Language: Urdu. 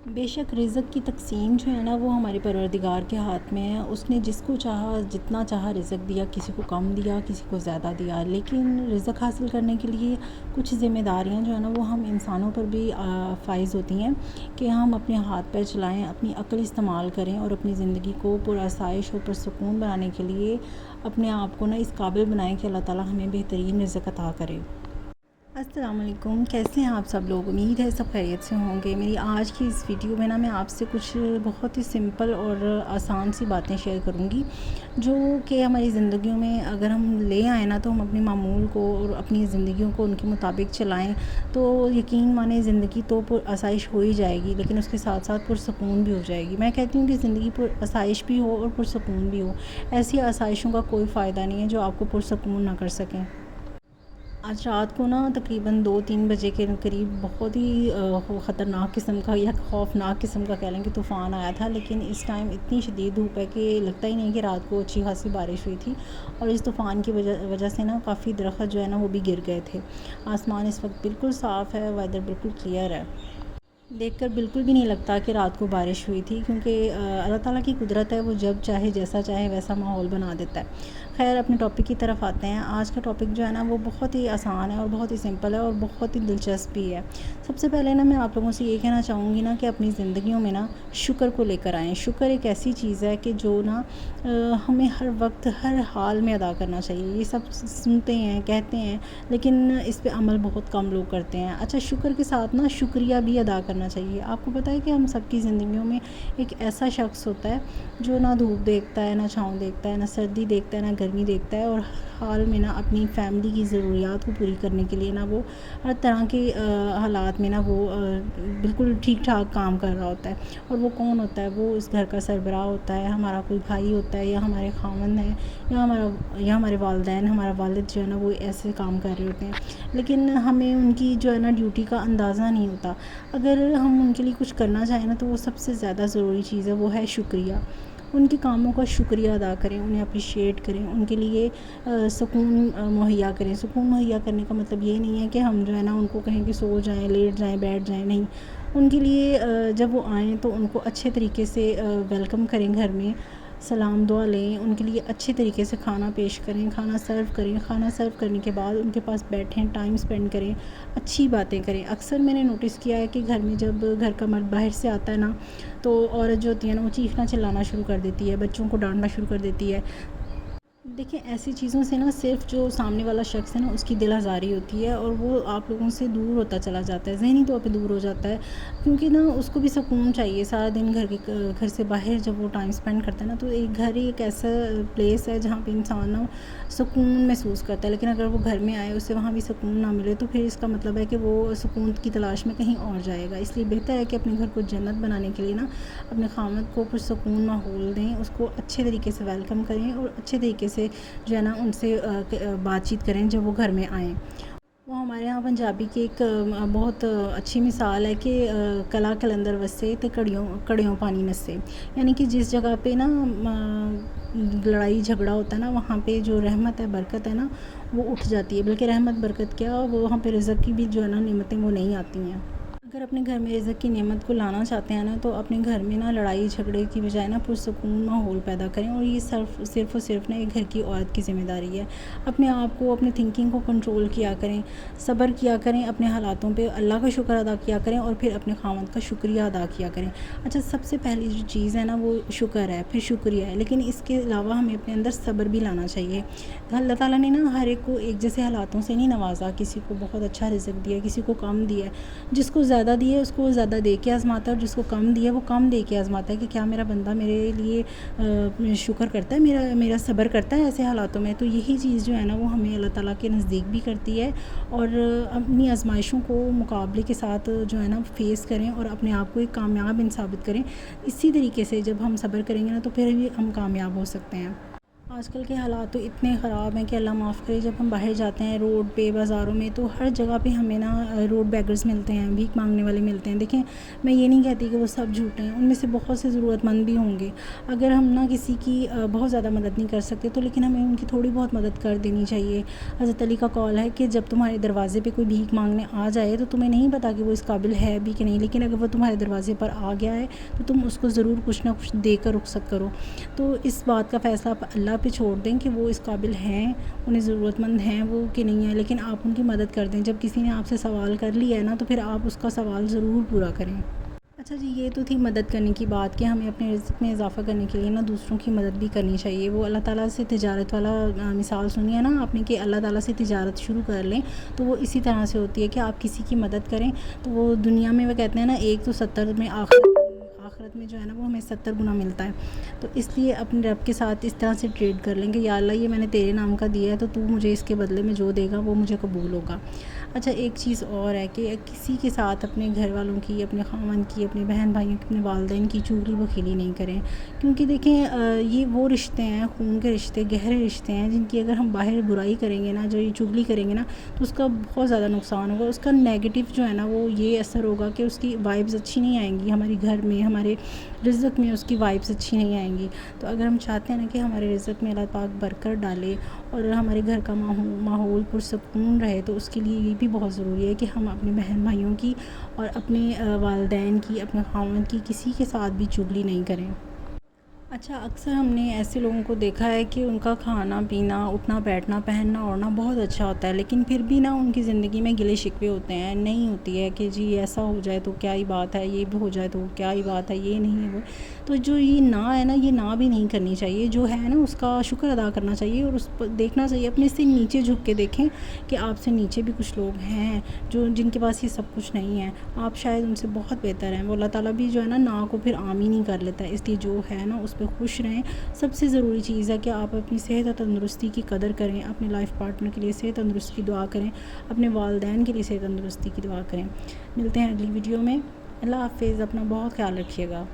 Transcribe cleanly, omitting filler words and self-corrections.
بے شک رزق کی تقسیم جو ہے نا وہ ہمارے پروردگار کے ہاتھ میں ہے۔ اس نے جس کو چاہا جتنا چاہا رزق دیا، کسی کو کم دیا، کسی کو زیادہ دیا، لیکن رزق حاصل کرنے کے لیے کچھ ذمہ داریاں جو ہے نا وہ ہم انسانوں پر بھی فائز ہوتی ہیں کہ ہم اپنے ہاتھ پیر چلائیں، اپنی عقل استعمال کریں اور اپنی زندگی کو پرآسائش اور پرسکون بنانے کے لیے اپنے آپ کو نا اس قابل بنائیں کہ اللہ تعالیٰ ہمیں بہترین رزق عطا کرے۔ السلام علیکم، کیسے ہیں آپ سب لوگ؟ امید ہے سب خیریت سے ہوں گے۔ میری آج کی اس ویڈیو میں نا میں آپ سے کچھ بہت ہی سمپل اور آسان سی باتیں شیئر کروں گی جو کہ ہماری زندگیوں میں اگر ہم لے آئیں نا تو ہم اپنے معمول کو اور اپنی زندگیوں کو ان کے مطابق چلائیں تو یقین مانیں زندگی تو پرآسائش ہو ہی جائے گی، لیکن اس کے ساتھ ساتھ پرسکون بھی ہو جائے گی۔ میں کہتی ہوں کہ زندگی پرآسائش بھی ہو اور پرسکون بھی ہو، ایسی آسائشوں کا کوئی فائدہ نہیں ہے جو آپ کو پرسکون نہ کر سکیں۔ آج رات کو نا تقریباً 2-3 بجے کے قریب بہت ہی خطرناک قسم کا یا خوفناک قسم کا کہہ لیں کہ طوفان آیا تھا، لیکن اس ٹائم اتنی شدید دھوپ ہے کہ لگتا ہی نہیں کہ رات کو اچھی خاصی بارش ہوئی تھی، اور اس طوفان کی وجہ سے نا کافی درخت جو ہے نا وہ بھی گر گئے تھے۔ آسمان اس وقت بالکل صاف ہے، ویدر بالکل کلیئر ہے، دیکھ کر بالکل بھی نہیں لگتا کہ رات کو بارش ہوئی تھی، کیونکہ اللہ تعالیٰ کی قدرت ہے، وہ جب چاہے جیسا چاہے ویسا ماحول بنا دیتا ہے۔ خیر اپنے ٹاپک کی طرف آتے ہیں۔ آج کا ٹاپک جو ہے نا وہ بہت ہی آسان ہے اور بہت ہی سمپل ہے اور بہت ہی دلچسپ بھی ہے۔ سب سے پہلے نا میں آپ لوگوں سے یہ کہنا چاہوں گی نا کہ اپنی زندگیوں میں نا شکر کو لے کر آئیں۔ شکر ایک ایسی چیز ہے کہ جو نا ہمیں ہر وقت ہر حال میں ادا کرنا چاہیے۔ یہ سب سنتے ہیں، کہتے ہیں، لیکن اس پہ عمل بہت کم لوگ کرتے ہیں۔ اچھا، شکر کے ساتھ نا شکریہ بھی ادا کرنا چاہیے۔ آپ کو پتہ ہے کہ ہم سب کی زندگیوں میں ایک ایسا شخص ہوتا ہے جو نہ دھوپ دیکھتا ہے، نہ چھاؤں دیکھتا ہے، نہ سردی دیکھتا ہے، نہ گرمی دیکھتا ہے، اور حال میں نا اپنی فیملی کی ضروریات کو پوری کرنے کے لیے نا وہ ہر طرح کے حالات میں نا وہ بالکل ٹھیک ٹھاک کام کر رہا ہوتا ہے۔ اور وہ کون ہوتا ہے؟ وہ اس گھر کا سربراہ ہوتا ہے، ہمارا کوئی بھائی ہوتا ہے، یا ہمارے خاوند ہیں، یا ہمارے والدین، ہمارا والد جو ہے نا وہ ایسے کام کر رہے ہوتے ہیں، لیکن ہمیں ان کی جو ہے نا ڈیوٹی کا اندازہ نہیں ہوتا۔ اگر ہم ان کے لیے کچھ کرنا چاہیں نا تو وہ سب سے زیادہ ضروری چیز ہے، وہ ہے شکریہ۔ ان کے کاموں کا شکریہ ادا کریں، انہیں اپریشیٹ کریں، ان کے لیے سکون مہیا کریں۔ سکون مہیا کرنے کا مطلب یہ نہیں ہے کہ ہم جو ہے نا ان کو کہیں کہ سو جائیں، لیٹ جائیں، بیٹھ جائیں، نہیں۔ ان کے لیے جب وہ آئیں تو ان کو اچھے طریقے سے ویلکم کریں، گھر میں سلام دعا لیں، ان کے لیے اچھے طریقے سے کھانا پیش کریں، کھانا سرو کریں، کھانا سرو کرنے کے بعد ان کے پاس بیٹھیں، ٹائم سپینڈ کریں، اچھی باتیں کریں۔ اکثر میں نے نوٹس کیا ہے کہ گھر میں جب گھر کا مرد باہر سے آتا ہے نا تو عورت جو ہوتی ہے نا وہ چیخنا چلانا شروع کر دیتی ہے، بچوں کو ڈانٹنا شروع کر دیتی ہے۔ دیکھیں ایسی چیزوں سے نا صرف جو سامنے والا شخص ہے نا اس کی دل آزاری ہوتی ہے، اور وہ آپ لوگوں سے دور ہوتا چلا جاتا ہے، ذہنی طور پہ دور ہو جاتا ہے، کیونکہ نا اس کو بھی سکون چاہیے۔ سارا دن گھر سے باہر جب وہ ٹائم سپینڈ کرتا ہے نا تو ایک گھر ہی ایک ایسا پلیس ہے جہاں پہ انسان نا سکون محسوس کرتا ہے، لیکن اگر وہ گھر میں آئے اسے وہاں بھی سکون نہ ملے تو پھر اس کا مطلب ہے کہ وہ سکون کی تلاش میں کہیں اور جائے گا۔ اس لیے بہتر ہے کہ اپنے گھر کو جنت بنانے کے لیے نا اپنے خاوند کو پرسکون ماحول دیں، اس کو اچھے طریقے سے ویلکم کریں اور اچھے طریقے سے جو ہے نا ان سے بات چیت کریں جب وہ گھر میں آئیں۔ وہ ہمارے یہاں پنجابی کی ایک بہت اچھی مثال ہے کہ کلا کلندر وسے تے کڑیوں پانی نسے، یعنی کہ جس جگہ پہ نا لڑائی جھگڑا ہوتا ہے نا وہاں پہ جو رحمت ہے، برکت ہے نا وہ اٹھ جاتی ہے، بلکہ رحمت برکت کیا، وہ وہاں پہ رزق کی بھی جو ہے نا نعمتیں وہ نہیں آتی ہیں۔ اگر اپنے گھر میں رزق کی نعمت کو لانا چاہتے ہیں نا تو اپنے گھر میں نا لڑائی جھگڑے کی بجائے نا پرسکون ماحول پیدا کریں، اور یہ صرف اور صرف نا ایک گھر کی عورت کی ذمہ داری ہے۔ اپنے آپ کو، اپنی تھنکنگ کو کنٹرول کیا کریں، صبر کیا کریں، اپنے حالاتوں پہ اللہ کا شکر ادا کیا کریں، اور پھر اپنے خاوند کا شکریہ ادا کیا کریں۔ اچھا، سب سے پہلی جو چیز ہے نا وہ شکر ہے، پھر شکریہ ہے، لیکن اس کے علاوہ ہمیں اپنے اندر صبر بھی لانا چاہیے۔ اللہ تعالیٰ نے نا ہر ایک کو ایک جیسے حالاتوں سے نہیں نوازا، کسی کو بہت اچھا رزق دیا، کسی کو کم دیا ہے۔ جس کو زیادہ دیا ہے اس کو زیادہ دے کے آزماتا ہے، اور جس کو کم دیا ہے وہ کم دے کے آزماتا ہے کہ کیا میرا بندہ میرے لیے شکر کرتا ہے، میرا صبر کرتا ہے ایسے حالاتوں میں۔ تو یہی چیز جو ہے نا وہ ہمیں اللہ تعالیٰ کے نزدیک بھی کرتی ہے، اور اپنی آزمائشوں کو مقابلے کے ساتھ جو ہے نا فیس کریں اور اپنے آپ کو ایک کامیاب ثابت کریں۔ اسی طریقے سے جب ہم صبر کریں گے نا تو پھر بھی ہم کامیاب ہو سکتے ہیں۔ آج کل کے حالات تو اتنے خراب ہیں کہ اللہ معاف کرے، جب ہم باہر جاتے ہیں روڈ پہ بازاروں میں تو ہر جگہ پہ ہمیں نا روڈ بیگرز ملتے ہیں، بھیک مانگنے والے ملتے ہیں۔ دیکھیں میں یہ نہیں کہتی کہ وہ سب جھوٹے ہیں، ان میں سے بہت سے ضرورت مند بھی ہوں گے۔ اگر ہم نا کسی کی بہت زیادہ مدد نہیں کر سکتے تو لیکن ہمیں ان کی تھوڑی بہت مدد کر دینی چاہیے۔ حضرت علی کا قول ہے کہ جب تمہارے دروازے پہ کوئی بھیک مانگنے آ جائے تو تمہیں نہیں پتا کہ وہ اس قابل ہے بھی کہ نہیں، لیکن اگر وہ تمہارے دروازے پر آ گیا ہے تو تم اس کو ضرور کچھ نہ کچھ دے کر رخصت کرو۔ تو اس بات کا فیصلہ آپ اللہ پہ چھوڑ دیں کہ وہ اس قابل ہیں، انہیں ضرورت مند ہیں وہ کہ نہیں ہیں، لیکن آپ ان کی مدد کر دیں۔ جب کسی نے آپ سے سوال کر لیا ہے نا تو پھر آپ اس کا سوال ضرور پورا کریں۔ اچھا جی، یہ تو تھی مدد کرنے کی بات کہ ہمیں اپنے رزق میں اضافہ کرنے کے لیے نا دوسروں کی مدد بھی کرنی چاہیے۔ وہ اللہ تعالیٰ سے تجارت والا مثال سنی ہے نا آپ نے کہ اللہ تعالیٰ سے تجارت شروع کر لیں تو وہ اسی طرح سے ہوتی ہے کہ آپ کسی کی مدد کریں تو وہ دنیا میں وہ کہتے ہیں نا 1 تو 70 میں، آخرت میں جو ہے نا وہ ہمیں 70 گنا ملتا ہے۔ تو اس لیے اپنے رب کے ساتھ اس طرح سے ٹریڈ کر لیں کہ یا اللہ یہ میں نے تیرے نام کا دیا ہے تو مجھے اس کے بدلے میں جو دے گا وہ مجھے قبول ہوگا۔ اچھا ایک چیز اور ہے کہ کسی کے ساتھ اپنے گھر والوں کی، اپنے خاوند کی، اپنے بہن بھائیوں کی، اپنے والدین کی چغلی بخیلی نہیں کریں، کیونکہ دیکھیں یہ وہ رشتے ہیں، خون کے رشتے، گہرے رشتے ہیں جن کی اگر ہم باہر برائی کریں گے نا، جو یہ چغلی کریں گے نا تو اس کا بہت زیادہ نقصان ہوگا۔ اس کا نیگیٹو جو ہے نا وہ یہ اثر ہوگا کہ اس کی وائبز اچھی نہیں آئیں گی، ہمارے گھر میں، ہمارے رزق میں اس کی وائبز اچھی نہیں آئیں گی۔ تو اگر ہم چاہتے ہیں نا کہ ہمارے رزق میں اللہ پاک برکت ڈالے اور ہمارے گھر کا ماحول پرسکون رہے تو اس کے لیے یہ بھی بہت ضروری ہے کہ ہم اپنے بہن بھائیوں کی اور اپنے والدین کی، اپنے خاوند کی، کسی کے ساتھ بھی چغلی نہیں کریں۔ اچھا اکثر ہم نے ایسے لوگوں کو دیکھا ہے کہ ان کا کھانا پینا، اٹھنا بیٹھنا، پہننا اوڑھنا بہت اچھا ہوتا ہے، لیکن پھر بھی نا ان کی زندگی میں گلے شکوے ہوتے ہیں، نہیں ہوتی ہے کہ جی ایسا ہو جائے تو کیا ہی بات ہے، یہ بھی ہو جائے تو کیا ہی بات ہے، یہ نہیں ہے وہ۔ تو جو یہ نہ ہے نا، یہ نہ بھی نہیں کرنی چاہیے، جو ہے نا اس کا شکر ادا کرنا چاہیے اور اس پر دیکھنا چاہیے، اپنے سے نیچے جھک کے دیکھیں کہ آپ سے نیچے بھی کچھ لوگ ہیں جن کے پاس یہ سب کچھ نہیں ہے، آپ شاید ان سے بہت بہتر ہیں۔ وہ اللہ تعالیٰ بھی جو ہے نا کو پھر عام ہی نہیں کر لیتا ہے، اس لیے جو ہے نا اس پہ خوش رہیں۔ سب سے ضروری چیز ہے کہ آپ اپنی صحت اور تندرستی کی قدر کریں، اپنے لائف پارٹنر کے لیے صحت تندرستی کی دعا کریں، اپنے والدین کے لیے صحت تندرستی کی دعا کریں۔ ملتے ہیں اگلی ویڈیو میں، اللہ حافظ، اپنا بہت خیال رکھیے گا۔